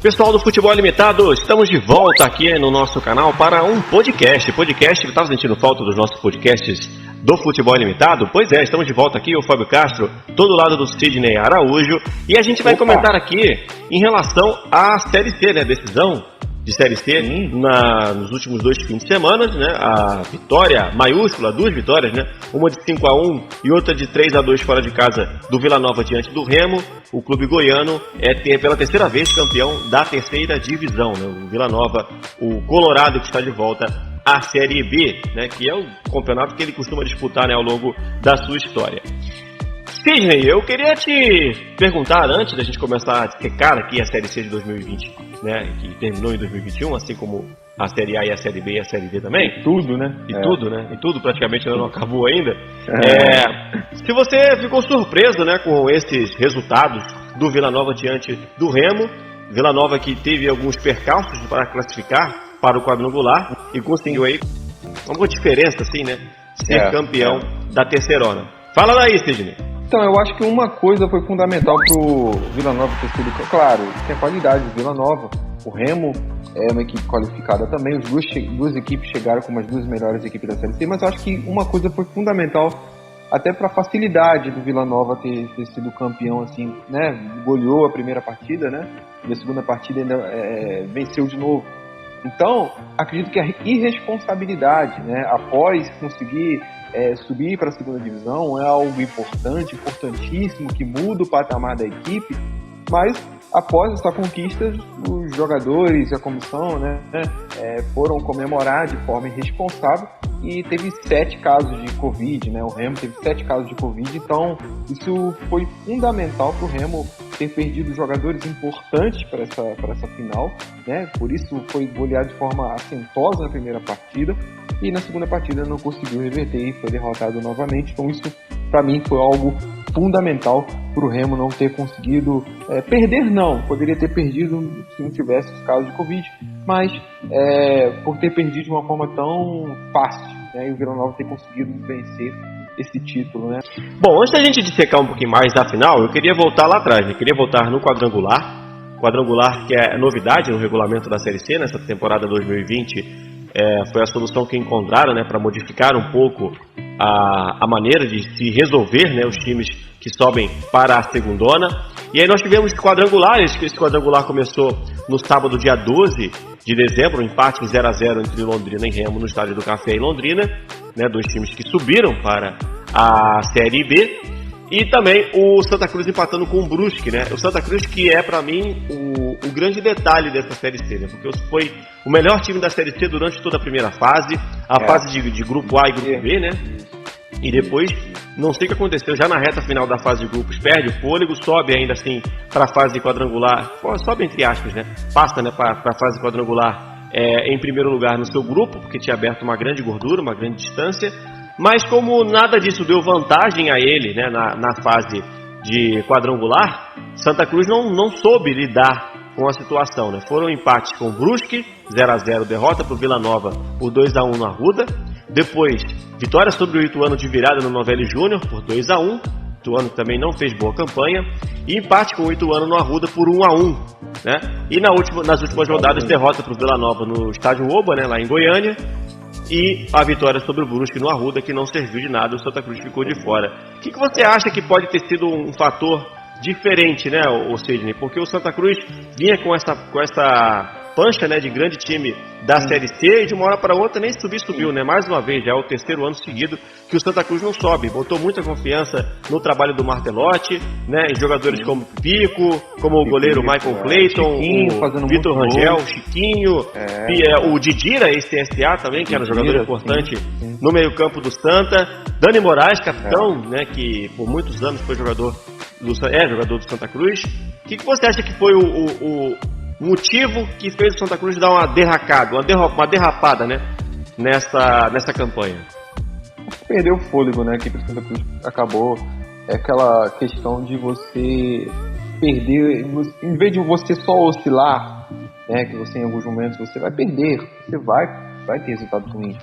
Pessoal do Futebol Ilimitado, estamos de volta aqui no nosso canal para um podcast. Estava sentindo falta dos nossos podcasts do Futebol Ilimitado? Pois é, estamos de volta aqui, o Fábio Castro, todo lado do Sidney Araújo. E a gente vai comentar aqui em relação à Série C, né? Decisão de Série C nos últimos 2 fins de semana, né? A vitória maiúscula, 2 vitórias, né? Uma de 5-1 e outra de 3-2 fora de casa do Vila Nova diante do Remo. O clube goiano é pela terceira vez campeão da terceira divisão, né? O Vila Nova, o Colorado, que está de volta à Série B, né? Que é o campeonato que ele costuma disputar, né? Ao longo da sua história. Sidney, eu queria te perguntar, antes da gente começar a dissecar aqui a Série C de 2020, né, que terminou em 2021, assim como a Série A e a Série B e a Série D também. E tudo, né? E tudo praticamente ainda não acabou ainda. Se você ficou surpreso, né, com esses resultados do Vila Nova diante do Remo, Vila Nova que teve alguns percalços para classificar para o quadrangular e conseguiu aí uma boa diferença, assim, né, ser campeão da terceirona. Fala daí, Sidney. Então, eu acho que uma coisa foi fundamental pro Vila Nova ter sido... Claro, tem a qualidade do Vila Nova. O Remo é uma equipe qualificada também. As duas equipes chegaram como as 2 melhores equipes da Série C. Mas eu acho que uma coisa foi fundamental até para a facilidade do Vila Nova ter sido campeão, assim, né? Goleou a primeira partida, né? E a segunda partida ainda venceu de novo. Então, acredito que a irresponsabilidade, né? Após conseguir... subir para a segunda divisão é algo importantíssimo, que muda o patamar da equipe, mas após essa conquista, os jogadores e a comissão, né, foram comemorar de forma irresponsável e teve 7 casos de Covid, né? O Remo teve 7 casos de Covid, então isso foi fundamental para o Remo ter perdido jogadores importantes para essa final, né? Por isso foi goleado de forma assentosa na primeira partida e na segunda partida não conseguiu reverter e foi derrotado novamente. Então isso para mim foi algo fundamental para o Remo não ter conseguido perder, não, poderia ter perdido se não tivesse os casos de Covid, mas por ter perdido de uma forma tão fácil, né? E o Vila Nova ter conseguido vencer esse título, né? Bom, antes da gente dissecar um pouquinho mais da final, eu queria voltar lá atrás, né? Queria voltar no quadrangular que é novidade no regulamento da Série C nessa temporada 2020. Foi a solução que encontraram, né, para modificar um pouco a maneira de se resolver, né, os times que sobem para a segundona. E aí nós tivemos esse quadrangular começou no sábado, dia 12 de dezembro, um empate em 0-0 entre Londrina e Remo no Estádio do Café em Londrina, né, 2 times que subiram para a Série B. E também o Santa Cruz empatando com o Brusque, né? O Santa Cruz que é, para mim, o grande detalhe dessa Série C, né? Porque foi o melhor time da Série C durante toda a primeira fase, fase de Grupo A e Grupo B, né? E depois, não sei o que aconteceu, já na reta final da fase de grupos, perde o fôlego, sobe ainda assim para a fase quadrangular, sobe entre aspas, né? Passa, né, para a fase quadrangular em primeiro lugar no seu grupo, porque tinha aberto uma grande gordura, uma grande distância. Mas como nada disso deu vantagem a ele, né, na fase de quadrangular, Santa Cruz não soube lidar com a situação, né? Foram empates com o Brusque, 0-0, derrota para o Vila Nova por 2-1 no Arruda. Depois, vitória sobre o Ituano de virada no Novelli Júnior por 2-1. O Ituano também não fez boa campanha. E empate com o Ituano no Arruda por 1-1. Né? E nas últimas rodadas, derrota para o Vila Nova no Estádio Oba, né, lá em Goiânia. E a vitória sobre o Brusque no Arruda, que não serviu de nada, o Santa Cruz ficou de fora. O que você acha que pode ter sido um fator diferente, né, o Sidney? Porque o Santa Cruz vinha com essa pancha, né, de grande time da Série C e de uma hora para outra nem subiu, né? Mais uma vez, já é o 3º ano seguido que o Santa Cruz não sobe. Botou muita confiança no trabalho do Martelotti, né? Em jogadores como Pico, como o goleiro Michael Clayton, o Vitor Rangel, o Chiquinho, o Didira, ex-CSA também, que era um jogador importante no meio-campo do Santa. Dani Moraes, capitão, né? Que por muitos anos foi jogador do Santa Cruz. O que você acha que foi o motivo que fez o Santa Cruz dar uma derrapada, né, nessa campanha? Perdeu o fôlego, né, que o Santa Cruz acabou, aquela questão de você perder, em vez de você só oscilar, né, que você em alguns momentos você vai perder, você vai ter resultado ruim,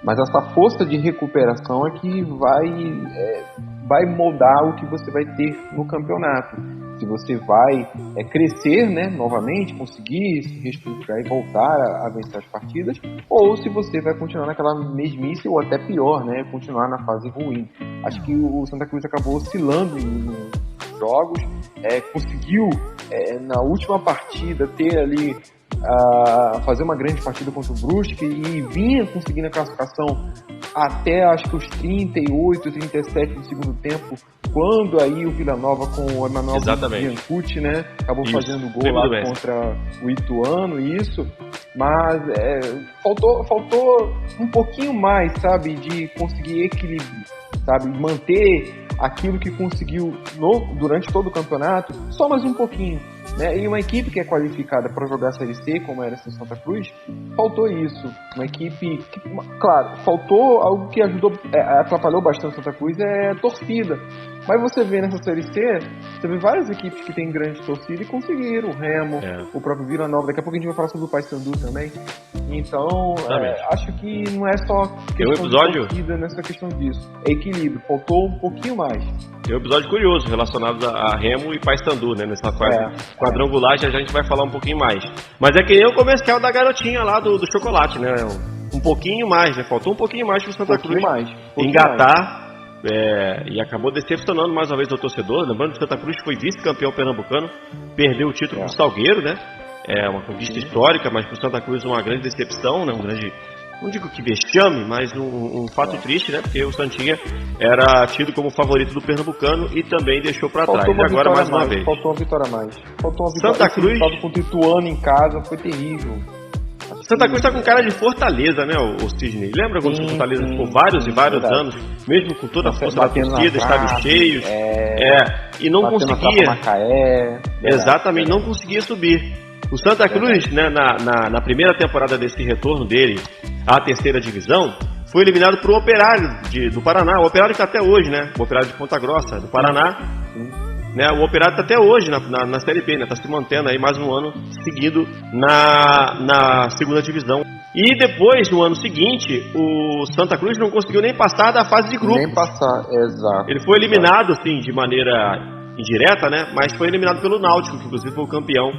mas essa força de recuperação é que vai moldar o que você vai ter no campeonato. se você vai crescer, né, novamente, conseguir se reestruturar e voltar a vencer as partidas, ou se você vai continuar naquela mesmice ou até pior, né, continuar na fase ruim. Acho que o Santa Cruz acabou oscilando nos jogos, conseguiu na última partida ter ali fazer uma grande partida contra o Brusque e vinha conseguindo a classificação até acho que os 38, 37 do segundo tempo, quando aí o Vila Nova com o Emanuel Biancucci, né, acabou fazendo gol lá contra o Ituano, mas faltou um pouquinho mais, sabe, de conseguir equilíbrio, sabe, manter aquilo que conseguiu durante todo o campeonato, só mais um pouquinho, né? E uma equipe que é qualificada para jogar a Série C, como era essa Santa Cruz, faltou isso. Uma equipe que, claro, faltou algo que atrapalhou bastante Santa Cruz, é a torcida. Mas você vê nessa Série C, você vê várias equipes que têm grande torcida e conseguiram. O Remo, o próprio Vila Nova, daqui a pouco a gente vai falar sobre o Paysandu também. Então, acho que não é só questão de torcida nessa questão disso. É equilíbrio, faltou um pouquinho mais. Tem um episódio curioso relacionado a Remo e Paysandu, né? Nessa quadrangular, já a gente vai falar um pouquinho mais. Mas é que nem o comercial da garotinha lá do chocolate, né? Um pouquinho mais, né? Faltou um pouquinho mais pro Santa Cruz engatar. E acabou decepcionando mais uma vez o torcedor. Lembrando que o Santa Cruz foi vice-campeão pernambucano, perdeu o título pro Salgueiro, né? É uma conquista histórica, mas pro Santa Cruz uma grande decepção, né? Não digo que vexame, mas um fato triste, né? Porque o Santinha era tido como favorito do pernambucano e também deixou para trás. E agora mais uma vez. Faltou uma vitória a mais. Santa Cruz contra o Ituano em casa foi terrível. Santa Cruz tá com cara de Fortaleza, né, o Sidney? Lembra quando o Fortaleza ficou vários e vários anos, mesmo com toda a força da torcida, estádios cheios, e não conseguia. Exatamente, não conseguia subir. O Santa Cruz, né, na primeira temporada desse retorno dele à terceira divisão, foi eliminado pro Operário do Paraná. O Operário que tá até hoje, né? O Operário de Ponta Grossa, do Paraná. Né, o Operário está até hoje na Série B, né? Está se mantendo aí mais um ano seguido na segunda divisão. E depois, no ano seguinte, o Santa Cruz não conseguiu nem passar da fase de grupos. Nem passar, exato. Ele foi eliminado, assim, de maneira indireta, né? Mas foi eliminado pelo Náutico, que inclusive foi o campeão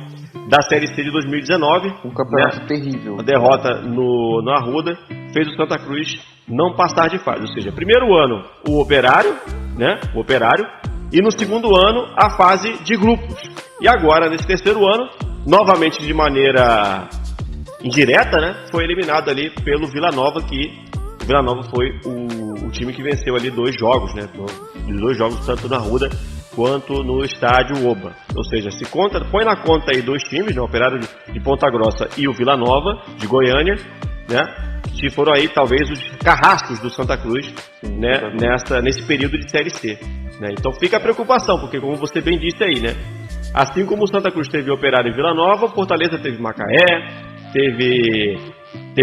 da Série C de 2019. Um campeonato terrível. A derrota no Arruda fez o Santa Cruz não passar de fase. Ou seja, primeiro ano, o Operário, né? O Operário. E no segundo ano, a fase de grupos. E agora, nesse terceiro ano, novamente de maneira indireta, né? Foi eliminado ali pelo Vila Nova, que o Vila Nova foi o time que venceu ali 2 jogos, né? 2 jogos, tanto na Arruda quanto no estádio Oba. Ou seja, põe na conta aí 2 times, né? O Operário de Ponta Grossa e o Vila Nova, de Goiânia, né? Que foram aí talvez os carrascos do Santa Cruz, né? Nesse período de Série C. Né? Então fica a preocupação, porque como você bem disse aí, né? Assim como o Santa Cruz teve Operário e Vila Nova, Fortaleza teve Macaé, teve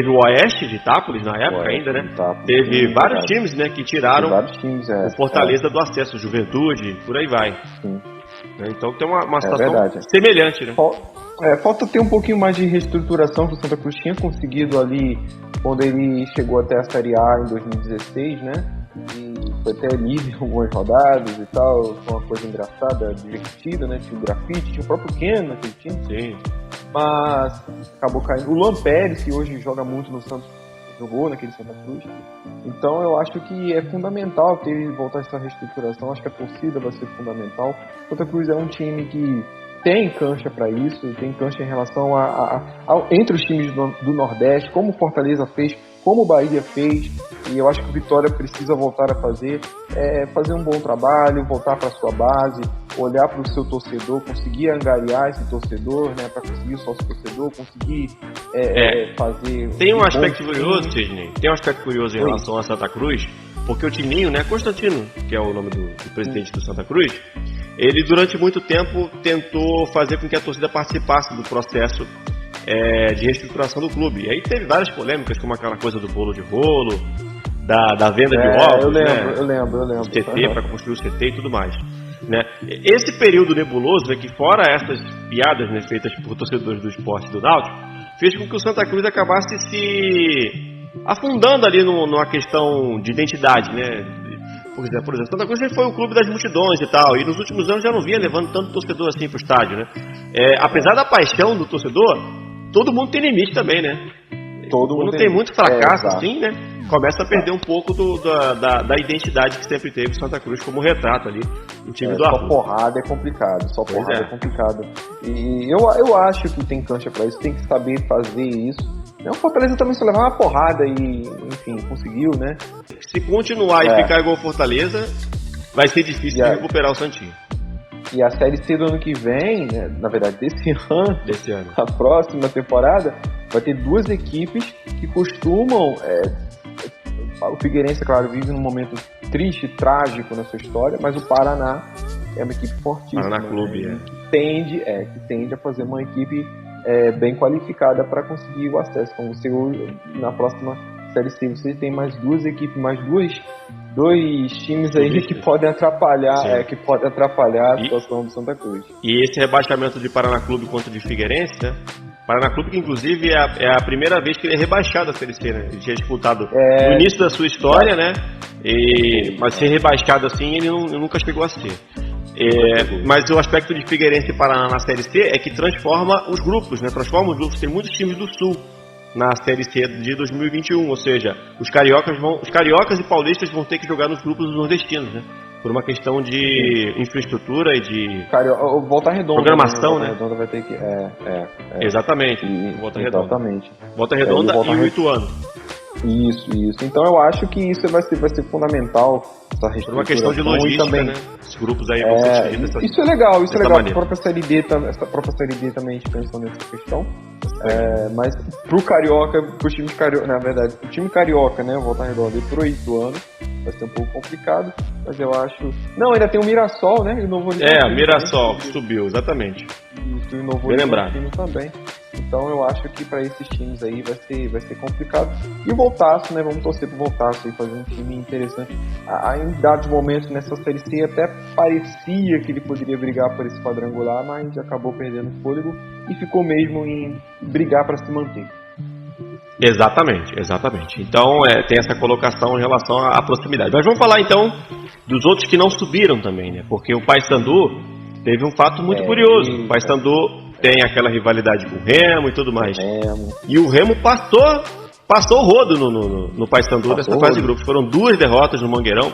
o Oeste de Itápolis na época ainda, né? Teve vários times, né, que tiraram o Fortaleza do acesso, Juventude, por aí vai. Então tem uma situação semelhante, né? Falta ter um pouquinho mais de reestruturação que o Santa Cruz tinha conseguido ali quando ele chegou até a Série A em 2016, né? E foi até líder em algumas rodadas e tal, foi uma coisa engraçada, divertida, né? Tinha o grafite, tinha o próprio Ken naquele time. Sim. Mas acabou caindo. O Luan Pérez, que hoje joga muito no Santos, jogou naquele Santa Cruz. Então eu acho que é fundamental voltar essa reestruturação, acho que a torcida vai ser fundamental. O Santa Cruz é um time que tem cancha para isso, tem cancha em relação entre os times do Nordeste, como o Fortaleza fez, como o Bahia fez, e eu acho que o Vitória precisa voltar a fazer um bom trabalho, voltar para a sua base, olhar para o seu torcedor, conseguir angariar esse torcedor, né, para conseguir o sócio torcedor, conseguir fazer... Tem um aspecto curioso, Sidney, em relação a Santa Cruz, porque o Tininho, né, Constantino, que é o nome do presidente do Santa Cruz, ele durante muito tempo tentou fazer com que a torcida participasse do processo de reestruturação do clube. E aí teve várias polêmicas, como aquela coisa do bolo de rolo, da venda de ovos, eu lembro. CT, para construir o CT e tudo mais. Né? Esse período nebuloso, né, que fora essas piadas, né, feitas por torcedores do esporte do Náutico, fez com que o Santa Cruz acabasse se afundando ali numa questão de identidade, né? Por exemplo, Santa Cruz sempre foi o clube das multidões e tal, e nos últimos anos já não vinha levando tanto torcedor assim pro estádio, né? Apesar da paixão do torcedor, todo mundo tem limite também, né? Quando tem muito fracasso assim, né? Começa a perder um pouco da identidade que sempre teve o Santa Cruz como retrato ali, o time do Arthur. Só porrada é complicado, é complicado. E eu acho que tem cancha pra isso, tem que saber fazer isso. O Fortaleza também só levar uma porrada e, enfim, conseguiu, né? Se continuar e ficar igual o Fortaleza, vai ser difícil de recuperar o Santinho. E a Série C do ano que vem, né, na verdade desse ano, a próxima temporada, vai ter duas equipes que costumam... o Figueirense, claro, vive num momento triste, trágico na sua história, mas o Paraná é uma equipe fortíssima. Paraná Clube, que tende a fazer uma equipe bem qualificada para conseguir o acesso. Então, você hoje, na próxima Série C, você tem mais duas equipes, mais dois times aí que podem atrapalhar, a situação do Santa Cruz. E esse rebaixamento de Paraná Clube contra o de Figueirense, né? Paraná Clube, que inclusive é a primeira vez que ele é rebaixado a Série C, né? Ele tinha disputado no início da sua história, né? Mas ser rebaixado assim, ele nunca chegou a ser. Mas o aspecto de Figueirense e Paraná na Série C é que transforma os grupos, né? Transforma os grupos. Tem muitos times do Sul na Série C de 2021, ou seja, os cariocas e paulistas vão ter que jogar nos grupos dos nordestinos, né? Por uma questão de infraestrutura e de Volta Redonda, programação, né? Volta Redonda vai ter que exatamente. Volta Redonda. Exatamente. Volta Redonda e o Ituano. Isso. Então eu acho que isso vai ser fundamental. Por uma questão de logística, também, né? Os grupos aí vão ser divididos isso é legal. Maneira. A própria Série D também a gente pensou nessa questão. Mas pro Carioca, pro time Carioca, na verdade, pro time Carioca, né? Volta Redonda e pro Ituano, vai ser um pouco complicado, mas eu acho... Não, ainda tem o Mirassol, né? O Novo o Mirassol que subiu, exatamente. E o Novo Horizonte também. Então eu acho que para esses times aí vai ser complicado. E o Voltaço, né? Vamos torcer pro Voltaço aí, fazer um time interessante. Em dados momentos nessa Série C até parecia que ele poderia brigar por esse quadrangular, mas acabou perdendo fôlego e ficou mesmo em brigar para se manter. Exatamente. Então tem essa colocação em relação à proximidade. Mas vamos falar então dos outros que não subiram também, né? Porque o Paysandu teve um fato muito curioso. O Paysandu tem aquela rivalidade com o Remo e tudo mais. E o Remo passou o rodo no Paysandu nessa fase de grupos. Foram 2 derrotas no Mangueirão.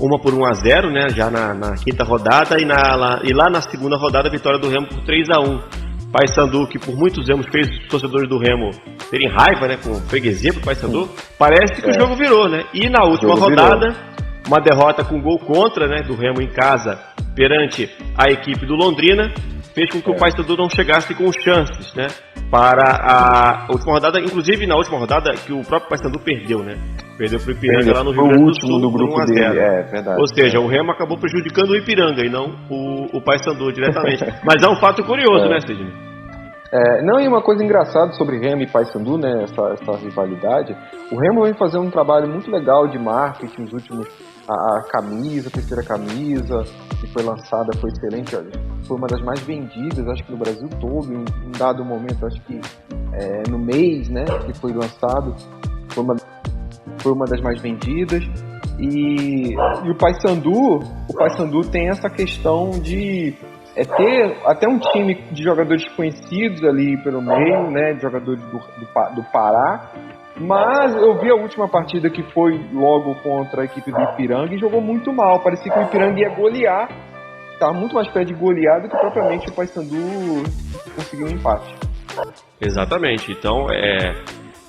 Uma por 1-0, né? Já na quinta rodada e lá na segunda rodada a vitória do Remo por 3-1. Paysandu, que por muitos anos fez os torcedores do Remo terem raiva, né, com freguesia pro Paysandu, parece que o jogo virou, né? E na última rodada, uma derrota com gol contra, né, do Remo em casa perante a equipe do Londrina, fez com que o Paysandu não chegasse com chances, né, para a última rodada, inclusive na última rodada que o próprio Paysandu perdeu, né? Perdeu pro Ipiranga lá no Rio Grande do Sul, do grupo 1-0. Verdade. Ou seja, o Remo acabou prejudicando o Ipiranga e não o Paysandu diretamente. Mas é um fato curioso, né, Sidney? Não, e uma coisa engraçada sobre Remo e Paysandu, né, essa rivalidade, o Remo vem fazendo um trabalho muito legal de marketing nos últimos... A terceira camisa que foi lançada foi excelente, foi uma das mais vendidas, acho que no Brasil todo, em um dado momento, acho que no mês, né, que foi lançado, foi uma das mais vendidas. E o Paysandu tem essa questão de ter até um time de jogadores conhecidos ali pelo meio, né, de jogadores do Pará. Mas eu vi a última partida que foi logo contra a equipe do Ipiranga e jogou muito mal. Parecia que o Ipiranga ia golear. Estava muito mais perto de golear do que propriamente o Paysandu conseguiu um empate. Exatamente. Então,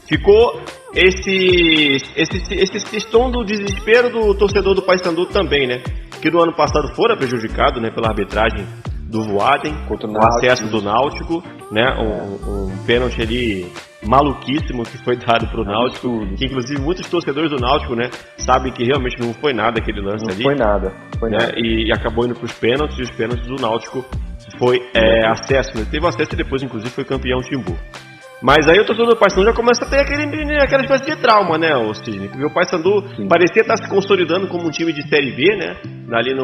ficou esse tom do desespero do torcedor do Paysandu também, né? Que no ano passado fora prejudicado, né, pela arbitragem do Voaden, o acesso do Náutico, né? Um pênalti ali maluquíssimo que foi dado pro Náutico, que inclusive muitos torcedores do Náutico, né, sabem que realmente não foi nada aquele lance ali. Foi nada. E acabou indo pros pênaltis, e os pênaltis do Náutico foi acesso, né? Teve acesso e depois inclusive foi campeão Timbu. Mas aí o torcedor do Paysandu já começa a ter aquela espécie de trauma, né, o Sidney? Porque o Paysandu parecia estar se consolidando como um time de Série B, né? Ali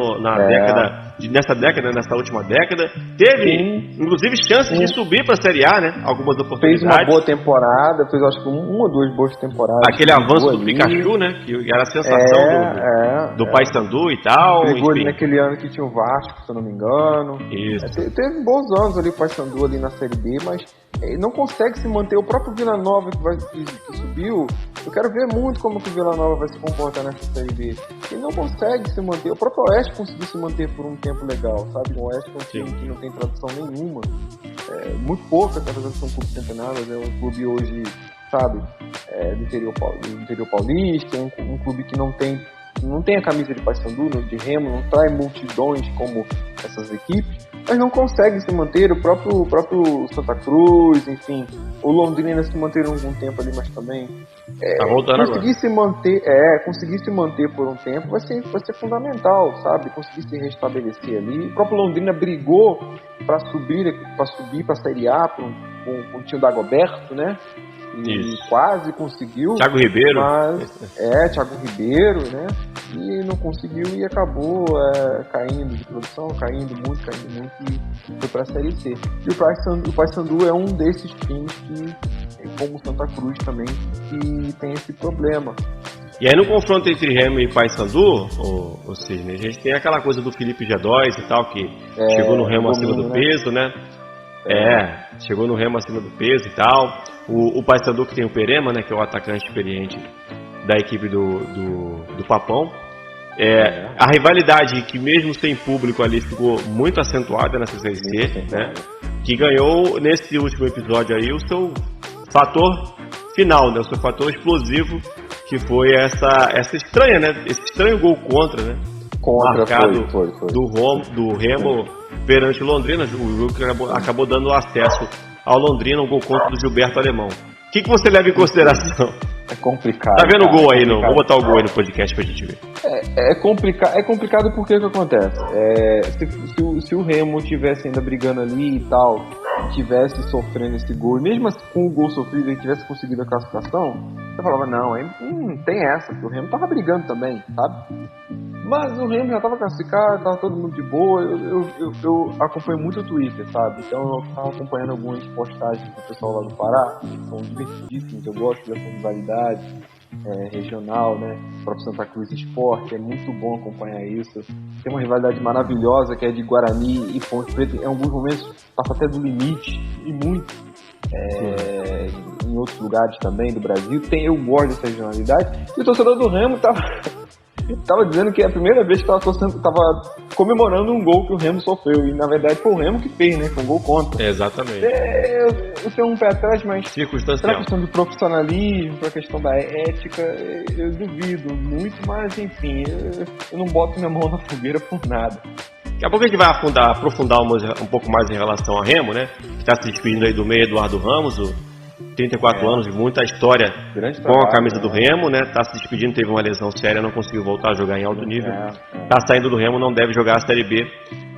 nessa última década. Teve, inclusive, chances de subir para a Série A, né? Algumas oportunidades. Fez uma boa temporada, fez acho que uma ou duas boas temporadas. Aquele avanço do Pikachu, né? Que era a sensação do Paysandu e tal. Brigou ali naquele ano que tinha o Vasco, se eu não me engano. Isso. Teve bons anos ali o Paysandu ali na Série B, mas não consegue se manter. O próprio Vila Nova que subiu, eu quero ver muito como que o Vila Nova vai se comportar nessa Série B. Ele não consegue se manter. O próprio Oeste conseguiu se manter por um tempo legal, sabe? O Oeste é um time que não tem tradição nenhuma. Muito pouca, apesar de ser um clube centenário, é um clube hoje, sabe, do interior paulista, um clube que não tem a camisa de Paysandu, de Remo, não traz multidões como essas equipes, mas não consegue se manter. O próprio Santa Cruz, enfim, o Londrina se manteram algum tempo ali, mas também conseguir se manter por um tempo vai ser fundamental, sabe? Conseguir se restabelecer ali. O próprio Londrina brigou para subir para a Série A com o time da Dagoberto, né? E quase conseguiu. Thiago Ribeiro. Thiago Ribeiro, né? E não conseguiu e acabou caindo de produção, caindo muito e foi para a Série C. E o Paysandu é um desses times que, como o Santa Cruz também, que tem esse problema. E aí no confronto entre Remo e Paysandu, o Sidney, a gente tem aquela coisa do Felipe G2 e tal, que chegou no Remo acima do peso, né? Chegou no Remo acima do peso e tal. O Paysandu que tem o Perema, né, que é o atacante experiente da equipe do Papão. A rivalidade que mesmo sem público ali ficou muito acentuada nessa Série C, né? Que ganhou nesse último episódio aí o seu fator final, né? O seu fator explosivo, que foi essa estranha, né? Esse estranho gol contra, né? Marcado foi. Do Remo perante o Londrina, o jogo que acabou dando acesso ao Londrina, um gol contra do Gilberto Alemão. O que você leva em consideração? É complicado. Tá vendo o gol aí? Vou botar o gol aí no podcast pra gente ver. É complicado porque o que acontece? Se o Remo estivesse ainda brigando ali e tal, tivesse sofrendo esse gol, e mesmo com o gol sofrido ele tivesse conseguido a classificação, você falava, não tem essa, porque o Remo tava brigando também, sabe? Mas o Remo já tava classificado, tava todo mundo de boa. Eu acompanho muito o Twitter, sabe? Então eu tava acompanhando algumas postagens do pessoal lá do Pará, que são divertidíssimas, eu gosto dessa rivalidade regional, né? O próprio Santa Cruz Esporte, é muito bom acompanhar isso. Tem uma rivalidade maravilhosa que é de Guarani e Ponte Preta, em alguns momentos passa até do limite, e muito. Em outros lugares também do Brasil, eu gosto dessa regionalidade. E o torcedor do Remo tava dizendo que é a primeira vez que tava comemorando um gol que o Remo sofreu, e na verdade foi o Remo que fez, né? Foi um gol contra. Exatamente. Eu tenho um pé atrás, mas circunstancial. Pra questão de profissionalismo, pra questão da ética, eu duvido muito, mas enfim, eu não boto minha mão na fogueira por nada. Daqui a pouco a gente vai aprofundar um pouco mais em relação a Remo, né? Que está se despedindo aí do meio Eduardo Ramos, 34 anos de muita história com a camisa do Remo, né? Tá se despedindo, teve uma lesão séria, não conseguiu voltar a jogar em alto nível. Tá saindo do Remo, não deve jogar a Série B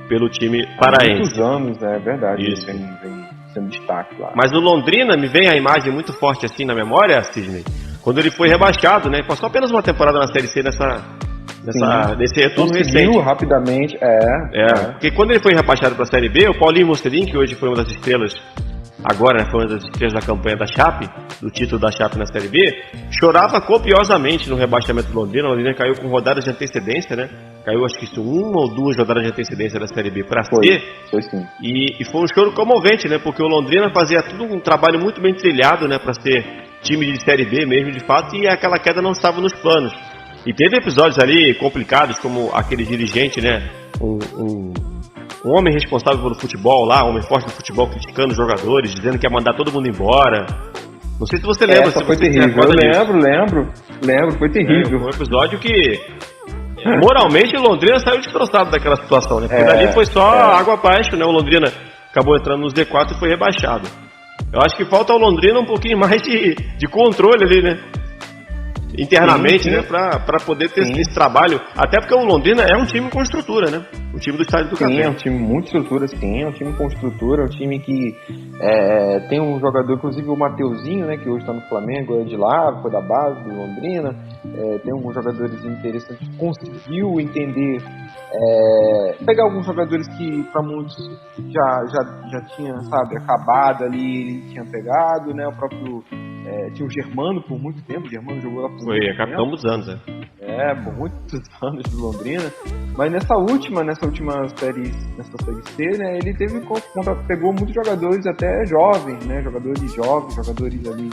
pelo time paraense. Há muitos anos, é verdade. Isso. Vem sendo destaque lá. Mas no Londrina me vem a imagem muito forte assim na memória, Sidney, quando ele foi rebaixado, né? Passou apenas uma temporada na Série C nesse retorno recente. Rapidamente, Porque quando ele foi rebaixado para a Série B, o Paulinho Mocelin, que hoje foi uma das estrelas, agora, né, foi uma das estrelas da campanha da Chape, do título da Chape na Série B, chorava copiosamente no rebaixamento do Londrina. O Londrina caiu com rodadas de antecedência, né? Caiu acho que uma ou duas rodadas de antecedência da Série B para C. Foi sim. E foi um choro comovente, né? Porque o Londrina fazia tudo um trabalho muito bem trilhado, né? Para ser time de Série B mesmo, de fato, e aquela queda não estava nos planos. E teve episódios ali complicados, como aquele dirigente, né? Um homem responsável pelo futebol lá, um homem forte do futebol, criticando os jogadores, dizendo que ia mandar todo mundo embora. Não sei se você lembra. Foi terrível. Eu lembro, foi terrível. Foi um episódio que, moralmente, o Londrina saiu destroçado daquela situação, né? Porque dali foi só água abaixo, né? O Londrina acabou entrando nos D4 e foi rebaixado. Eu acho que falta ao Londrina um pouquinho mais de controle ali, né? Internamente, sim. Né, para poder ter esse trabalho, até porque o Londrina é um time com estrutura, né? O time do Estádio do Café. Sim, é um time muito estrutura, sim, é um time com estrutura, é um time que Tem um jogador, inclusive o Mateuzinho, né, que hoje está no Flamengo, é de lá, foi da base do Londrina. Tem alguns jogadores interessantes, conseguiu entender, pegar alguns jogadores que para muitos já tinha, sabe, acabado ali, ele tinha pegado, né, o próprio tinha o Germano por muito tempo, o Germano jogou lá por muito tempo. Foi capitão dos anos, por muitos anos do Londrina, mas nessa última série C, né, ele pegou muitos jogadores até jovens, né, jogadores ali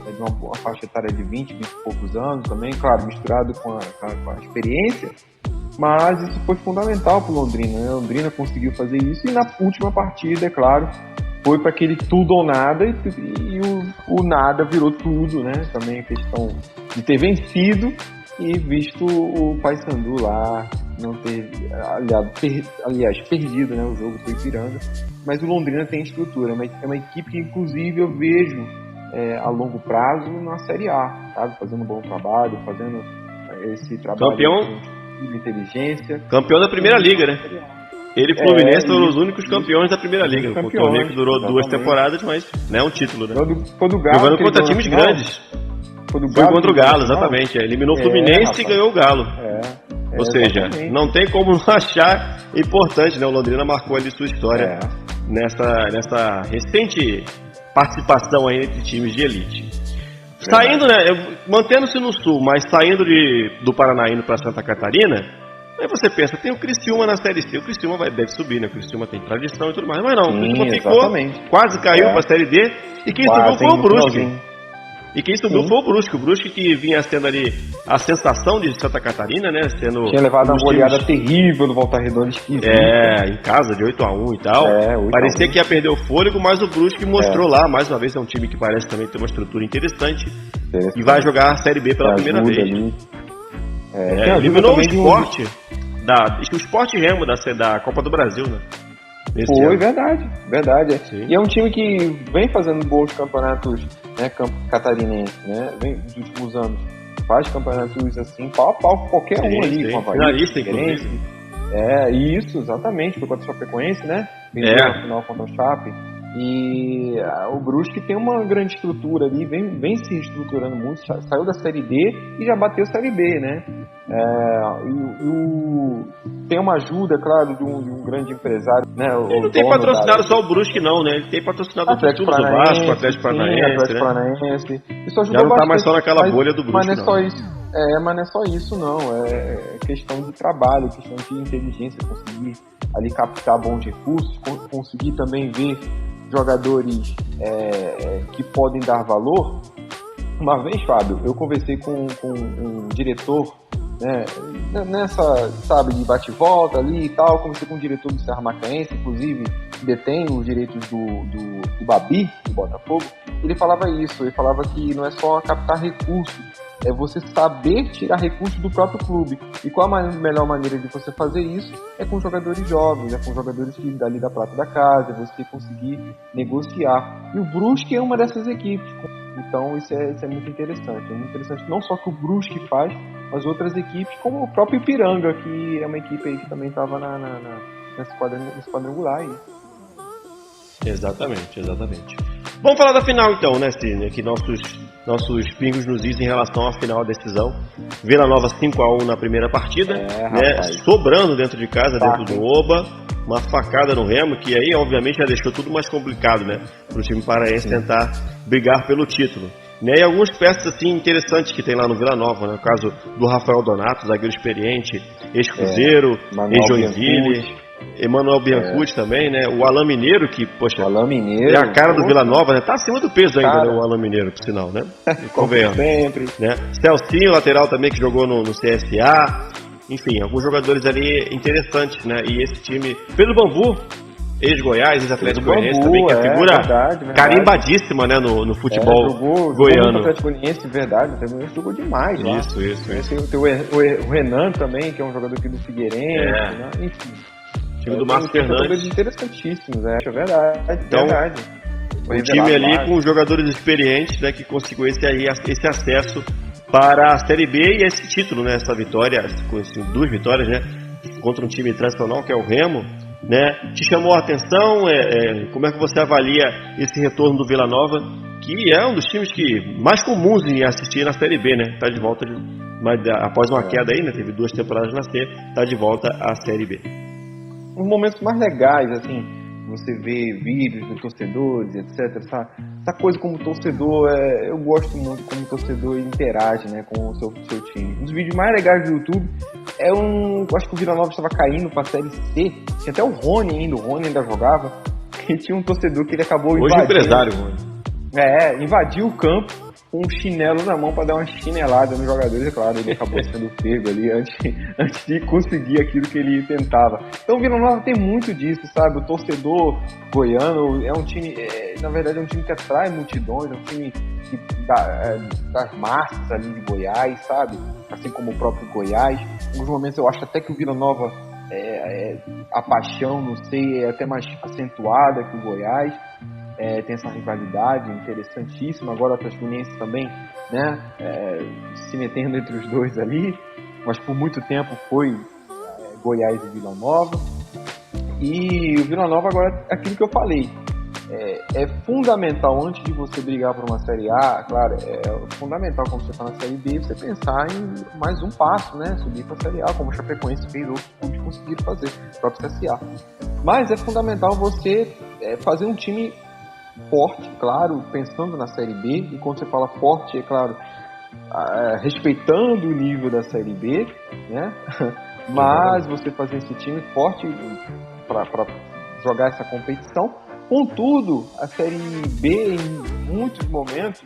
de uma faixa etária de 20 e poucos anos também, claro, misturado com a experiência, mas isso foi fundamental para o Londrina, né? Londrina conseguiu fazer isso e na última partida, é claro, foi para aquele tudo ou nada e o nada virou tudo, né? Também a questão de ter vencido e visto o Paysandu lá não ter, aliás, perdido, né, o jogo foi Ipiranga, mas o Londrina tem estrutura, é uma equipe que inclusive eu vejo a longo prazo na Série A, sabe? Fazendo um bom trabalho, fazendo esse trabalho de inteligência. Campeão da Primeira Liga, né? Ele e Fluminense foram os únicos campeões da Primeira Liga. O torneio que durou 2 temporadas, mas não é um título, né? Foi do Galo, jogando contra times grandes. Foi contra o Galo, exatamente. Eliminou o Fluminense e ganhou o Galo. Ou seja, exatamente. Não tem como não achar importante, né? O Londrina marcou ali sua história nessa recente participação aí entre times de elite. Saindo, né? Mantendo-se no Sul, mas saindo do Paraná indo para Santa Catarina, aí você pensa, tem o Criciúma na Série C. O Criciúma deve subir, né? O Criciúma tem tradição e tudo mais. Mas não, o Criciúma ficou, quase caiu para a Série D. E quem subiu foi o Brusque. E quem subiu foi o Brusque. O Brusque que vinha sendo ali a sensação de Santa Catarina, né? Tinha levado uma goleada terrível no Volta Redonda, esquisito. Em casa, de 8-1 e tal. Parecia que ia perder o fôlego, mas o Brusque mostrou lá, mais uma vez, é um time que parece também ter uma estrutura interessante. E vai jogar a Série B pela primeira vez. Eliminou o Sport, o Sport Remo da Copa do Brasil, né? Foi, verdade. E é um time que vem fazendo bons campeonatos, né, catarinense, né? Vem nos últimos anos. Faz campeonatos assim, pau a pau com qualquer um ali, com a finalista, inclusive. Isso, exatamente. Foi contra o Chapecoense, né? Venceu a final contra o Chape. E o Brusque tem uma grande estrutura ali, vem se estruturando muito, saiu da Série D e já bateu a Série B, né? Tem uma ajuda, claro, de um grande empresário, né? Ele não tem patrocinado só o Brusque, não, né? Ele tem patrocinado o Tudo do Vasco, o Atlético Paranaense. Isso ajudou já não bastante, tá mais só naquela bolha do Brusque, mas não é só isso. Mas não é só isso, não. É questão de trabalho, questão de inteligência, conseguir ali captar bons recursos, conseguir também ver jogadores que podem dar valor. Uma vez, Fábio, eu conversei com um diretor, né, nessa, sabe, de bate-volta ali e tal, conversei com o diretor do Serra Macaense, inclusive detém os direitos do Babi, do Botafogo. Ele falava isso, ele falava que não é só captar recursos, é você saber tirar recursos do próprio clube. E qual a melhor maneira de você fazer isso? É com jogadores jovens, é com jogadores que dali da prata da casa, é você conseguir negociar. E o Brusque é uma dessas equipes. Então isso é muito interessante. É muito interessante não só que o Brusque faz, mas outras equipes, como o próprio Ipiranga, que é uma equipe aí que também estava nesse quadrangular aí. Exatamente. Vamos falar da final então, né, Sidney? Que nossos pingos nos is em relação à final da decisão. Vila Nova 5-1 na primeira partida, né, sobrando dentro de casa, dentro do Oba, uma facada no Remo, que aí obviamente já deixou tudo mais complicado, né, para o time paraense tentar brigar pelo título. Né, e algumas peças assim interessantes que tem lá no Vila Nova, né, no caso do Rafael Donato, zagueiro experiente, ex-Cruzeiro, ex-Joinville, Emanuel Biancucci também, né? O Alain Mineiro, que, poxa, é a cara do Vila Nova, né? Tá acima do peso ainda, né? O Alain Mineiro, por sinal, né? Sempre. Né? Celcinho, lateral também, que jogou no CSA. Enfim, alguns jogadores ali interessantes, né? E esse time, Pedro Bambu, ex-Goiás, ex-Atlético Goianiense também, que é figura carimbadíssima, né? No futebol goiano. O Atlético Goianiense, verdade, o Atlético Goianiense jogou demais lá. Isso. Tem o Renan também, que é um jogador aqui do Figueirense, né? Enfim. O time do Márcio Fernandes. Interessantíssimos, é verdade. Então, um time ali com jogadores experientes, né, que conseguiu esse acesso para a Série B e esse título, né, essa vitória, com duas vitórias, né, contra um time tradicional que é o Remo, né? Te chamou a atenção? Como é que você avalia esse retorno do Vila Nova, que é um dos times que mais comuns em assistir na Série B, né? Tá de volta, mas após uma queda aí, né? Teve 2 temporadas na C, tá de volta à Série B. Os momentos mais legais, assim, você vê vídeos de torcedores, etc. Essa coisa como torcedor, eu gosto muito como torcedor interage, né, com o seu time. Um dos vídeos mais legais do YouTube acho que o Vila Nova estava caindo para a Série C, tinha até o Rony ainda jogava, e tinha um torcedor que ele acabou invadindo. Hoje empresário, Rony. Invadiu o campo com um chinelo na mão para dar uma chinelada nos jogadores, é claro, ele acabou sendo pego ali antes de conseguir aquilo que ele tentava. Então o Vila Nova tem muito disso, sabe? O torcedor goiano é um time, na verdade é um time que atrai multidões, é um time das massas ali de Goiás, sabe? Assim como o próprio Goiás. Em alguns momentos eu acho até que o Vila Nova, a paixão, não sei, é até mais acentuada que o Goiás. Tem essa rivalidade interessantíssima. Agora o Atlético também, né, se metendo entre os dois ali, mas por muito tempo foi Goiás e Vila Nova. E o Vila Nova agora, aquilo que eu falei, é fundamental antes de você brigar por uma Série A, claro, é fundamental quando você está na Série B, você pensar em mais um passo, né, subir para a Série A, como o Chapecoense fez, outros clubes conseguiram fazer, o próprio CSA. Mas é fundamental você fazer um time forte, claro, pensando na Série B, e quando você fala forte, é claro, respeitando o nível da Série B, né? Mas você fazer esse time forte para jogar essa competição. Contudo, a Série B, em muitos momentos,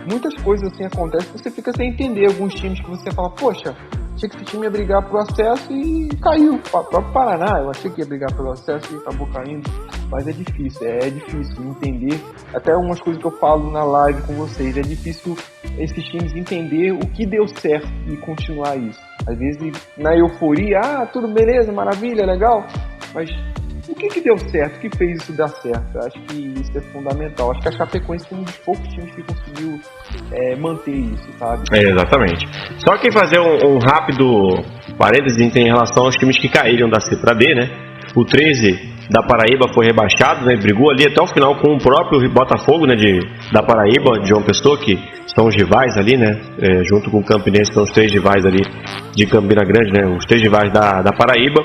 muitas coisas assim acontecem, você fica sem entender alguns times que você fala, poxa, achei que esse time ia brigar pro acesso e caiu. O próprio Paraná, eu achei que ia brigar pelo acesso e acabou caindo. Mas é difícil entender. Até umas coisas que eu falo na live com vocês, é difícil esses times entender o que deu certo e continuar isso. Às vezes, na euforia, tudo beleza, maravilha, legal, mas o que deu certo? O que fez isso dar certo? Eu acho que isso é fundamental. Acho que a Chapecoense foi um dos poucos times que conseguiu manter isso, sabe? Exatamente. Só que fazer um rápido parêntese em relação aos times que caíram da C para D, né? O 13 da Paraíba foi rebaixado, né? Brigou ali até o final com o próprio Botafogo, né? Da Paraíba, de João Pessoa, que são os rivais ali, né? Junto com o Campinense, são os 3 rivais ali de Campina Grande, né? Os 3 rivais da Paraíba.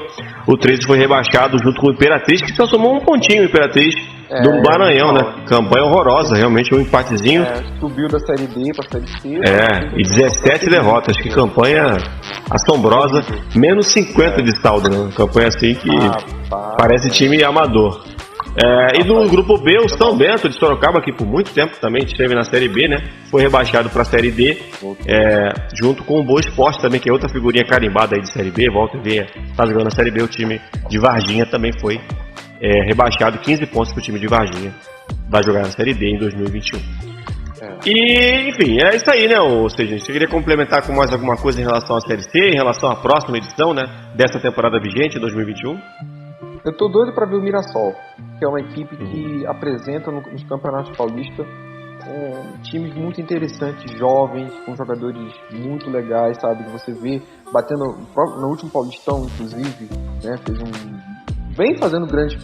O 13 foi rebaixado junto com o Imperatriz, que só somou um pontinho, o Imperatriz do Maranhão, né? Campanha horrorosa, realmente um empatezinho. Subiu da Série B para a Série C. E 17 derrotas, que campanha assombrosa. Menos 50 de saldo, né? Campanha assim que parece time amador. E no grupo B, o São Bento de Sorocaba, que por muito tempo também esteve na Série B, né? Foi rebaixado para a Série D, junto com o Boa Esporte também, que é outra figurinha carimbada aí de Série B, volta e meia, tá jogando na Série B. O time de Varginha também foi rebaixado, 15 pontos para o time de Varginha, vai jogar na Série D em 2021. E, enfim, é isso aí, né? Ou seja, você queria complementar com mais alguma coisa em relação à Série C, em relação à próxima edição, né? Dessa temporada vigente, 2021? Eu tô doido para ver o Mirassol, que é uma equipe que apresenta nos campeonatos paulistas times muito interessantes, jovens, com jogadores muito legais, sabe? Que você vê batendo no último Paulistão, inclusive, né? Vem fazendo grande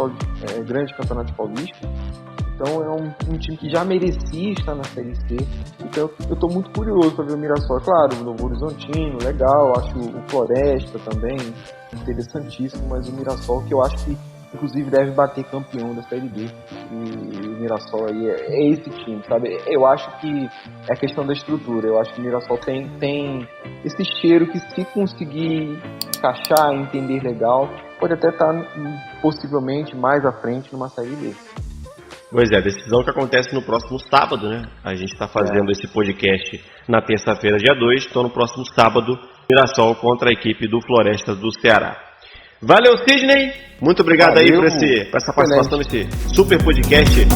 campeonato paulista. Então é um time que já merecia estar na Série C. Então eu estou muito curioso para ver o Mirassol. Claro, o Novo Horizontino, legal. Acho o Floresta também interessantíssimo. Mas o Mirassol, que eu acho que inclusive deve bater campeão da Série B. E o Mirassol aí é esse time, sabe? Eu acho que é a questão da estrutura. Eu acho que o Mirassol tem esse cheiro que, se conseguir encaixar, entender legal, pode até estar possivelmente mais à frente numa Série B. Pois é, decisão que acontece no próximo sábado, né? A gente está fazendo esse podcast na terça-feira, dia 2, então no próximo sábado, Mirassol contra a equipe do Floresta do Ceará. Valeu, Sidney! Muito obrigado. Valeu. Aí por essa participação nesse super podcast.